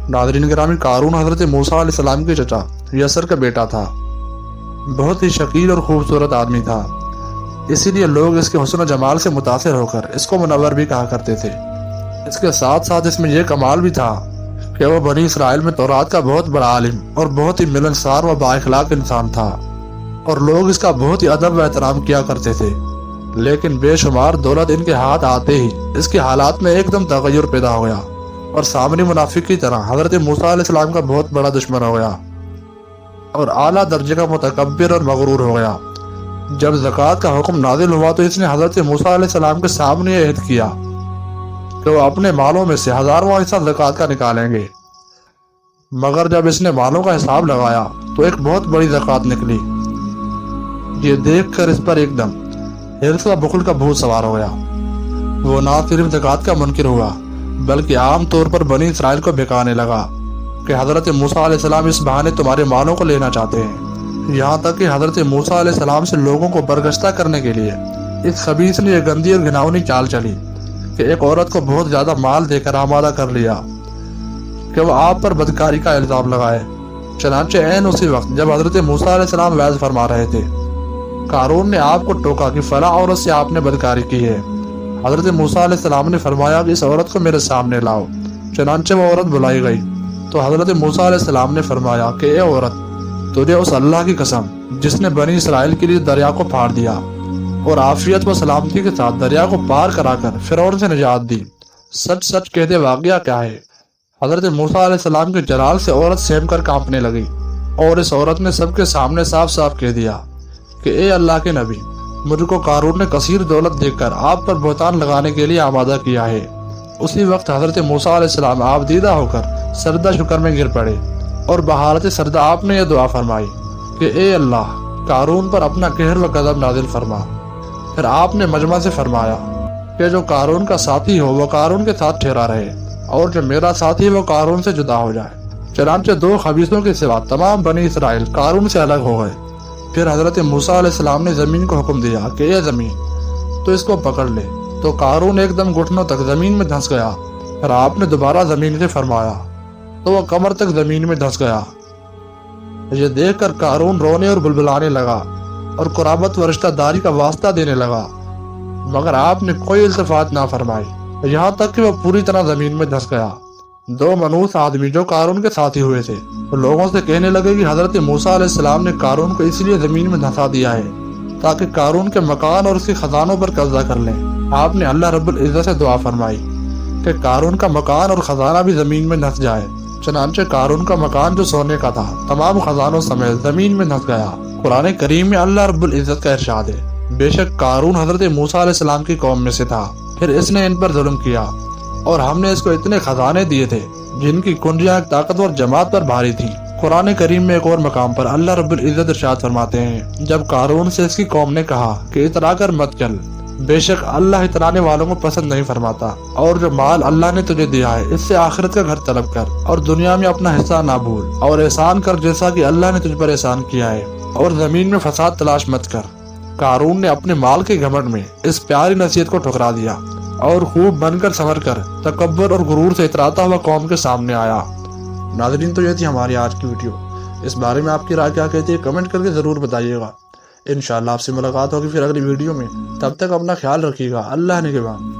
ناظرین گرامی، قارون حضرت موسیٰ علیہ السلام کے چچا یسر کا بیٹا تھا۔ بہت ہی شکیل اور خوبصورت آدمی تھا، اسی لیے لوگ اس کے حسن و جمال سے متاثر ہو کر اس کو منور بھی کہا کرتے تھے۔ اس کے ساتھ ساتھ اس میں یہ کمال بھی تھا کہ وہ بنی اسرائیل میں تورات کا بہت بڑا عالم اور بہت ہی ملنسار و بااخلاق انسان تھا، اور لوگ اس کا بہت ہی ادب و احترام کیا کرتے تھے۔ لیکن بے شمار دولت ان کے ہاتھ آتے ہی اس کے حالات میں ایک دم تغیر پیدا ہو گیا، اور سامنے منافق کی طرح حضرت موسیٰ علیہ السلام کا بہت بڑا دشمن ہو گیا، اور اعلیٰ درجے کا متکبر اور مغرور ہو گیا۔ جب زکوٰۃ کا حکم نازل ہوا تو اس نے حضرت موسیٰ علیہ السلام کے سامنے یہ عہد کیا کہ وہ اپنے مالوں میں سے 1000واں حصہ زکوٰۃ کا نکالیں گے، مگر جب اس نے مالوں کا حساب لگایا تو ایک بہت بڑی زکوٰۃ نکلی۔ یہ دیکھ کر اس پر ایک دم حرص و بخل کا بھوت سوار ہو گیا۔ وہ نہ صرف زکوٰۃ کا منکر ہوا بلکہ عام طور پر بنی اسرائیل کو بہکانے لگا کہ حضرت موسیٰ علیہ السلام اس بہانے تمہارے مالوں کو لینا چاہتے ہیں، یہاں تک کہ حضرت موسیٰ علیہ السلام سے لوگوں کو برگشتہ کرنے کے لیے اس خبیث نے یہ گندی اور گھناؤنی چال چلی کہ ایک عورت کو بہت زیادہ مال دے کر آمادہ کر لیا کہ وہ آپ پر بدکاری کا الزام لگائے۔ چنانچہ عین اسی وقت جب حضرت موسیٰ علیہ السلام وعظ فرما رہے تھے، قارون نے آپ کو ٹوکا کہ فلاں عورت سے آپ نے بدکاری کی ہے۔ حضرت موسیٰ علیہ السلام نے فرمایا کہ اس عورت کو میرے سامنے لاؤ۔ چنانچہ وہ عورت بلائی گئی تو حضرت موسیٰ علیہ السلام نے فرمایا کہ اے عورت، تجھے اس اللہ کی قسم جس نے بنی اسرائیل کے لیے دریا کو پھاڑ دیا اور عافیت و سلامتی کے ساتھ دریا کو پار کرا کر فرعون سے نجات دی، سچ سچ کہتے واقعہ کیا ہے؟ حضرت موسیٰ علیہ السلام کے جلال سے عورت سہم کر کانپنے لگی، اور اس عورت نے سب کے سامنے صاف صاف کہہ دیا کہ اے اللہ کے نبی، مجھ کو قارون نے کثیر دولت دیکھ کر آپ پر بہتان لگانے کے لیے آمادہ کیا ہے۔ اسی وقت حضرت موسیٰ علیہ السلام آپ دیدہ ہو کر سجدہ شکر میں گر پڑے، اور بحالت سجدہ آپ نے یہ دعا فرمائی کہ اے اللہ، قارون پر اپنا قہر و غضب نازل فرما۔ پھر آپ نے مجمع سے فرمایا کہ جو قارون کا ساتھی ہو وہ قارون کے ساتھ ٹھہرا رہے، اور جو میرا ساتھی وہ قارون سے جدا ہو جائے۔ چنانچہ 2 خبیثوں کے سوا تمام بنی اسرائیل قارون سے الگ ہو گئے۔ پھر حضرت موسیٰ علیہ السلام نے زمین کو حکم دیا کہ اے زمین، تو اس کو پکڑ لے، تو قارون ایک دم گھٹنوں تک زمین میں دھنس گیا۔ پھر آپ نے دوبارہ زمین سے فرمایا تو وہ کمر تک زمین میں دھنس گیا۔ یہ دیکھ کر قارون رونے اور بلبلانے لگا اور قرابت و رشتہ داری کا واسطہ دینے لگا، مگر آپ نے کوئی التفات نہ فرمائی، یہاں تک کہ وہ پوری طرح زمین میں دھنس گیا۔ 2 منوس آدمی جو قارون کے ساتھی ہوئے تھے وہ لوگوں سے کہنے لگے کہ حضرت موسیٰ علیہ السلام نے قارون کو اس لیے زمین میں دھنسا دیا ہے تاکہ قارون کے مکان اور اس کے خزانوں پر قبضہ کر لیں۔ آپ نے اللہ رب العزت سے دعا فرمائی کہ قارون کا مکان اور خزانہ بھی زمین میں دھنس جائے۔ چنانچہ قارون کا مکان جو سونے کا تھا تمام خزانوں سمیت زمین میں دھنس گیا۔ قرآن کریم میں اللہ رب العزت کا ارشاد ہے، بے شک قارون حضرت موسیٰ علیہ السلام کی قوم میں سے تھا، پھر اس نے ان پر ظلم کیا، اور ہم نے اس کو اتنے خزانے دیے تھے جن کی کنجیاں ایک طاقتور جماعت پر بھاری تھیں۔ قرآن کریم میں ایک اور مقام پر اللہ رب العزت ارشاد فرماتے ہیں، جب قارون سے اس کی قوم نے کہا کہ اترا کر مت چل، بے شک اللہ اترانے والوں کو پسند نہیں فرماتا، اور جو مال اللہ نے تجھے دیا ہے اس سے آخرت کا گھر طلب کر اور دنیا میں اپنا حصہ نہ بھول، اور احسان کر جیسا کہ اللہ نے تجھ پر احسان کیا ہے، اور زمین میں فساد تلاش مت کر۔ قارون نے اپنے مال کے گھمنڈ میں اس پیاری نصیحت کو ٹھکرا دیا اور خوب بن کر سنور کر تکبر اور غرور سے اتراتا ہوا قوم کے سامنے آیا۔ ناظرین، تو یہ تھی ہماری آج کی ویڈیو۔ اس بارے میں آپ کی رائے کیا کہتی ہے کمنٹ کر کے ضرور بتائیے گا۔ انشاءاللہ آپ سے ملاقات ہوگی پھر اگلی ویڈیو میں، تب تک اپنا خیال رکھیے گا۔ اللہ نگہبان۔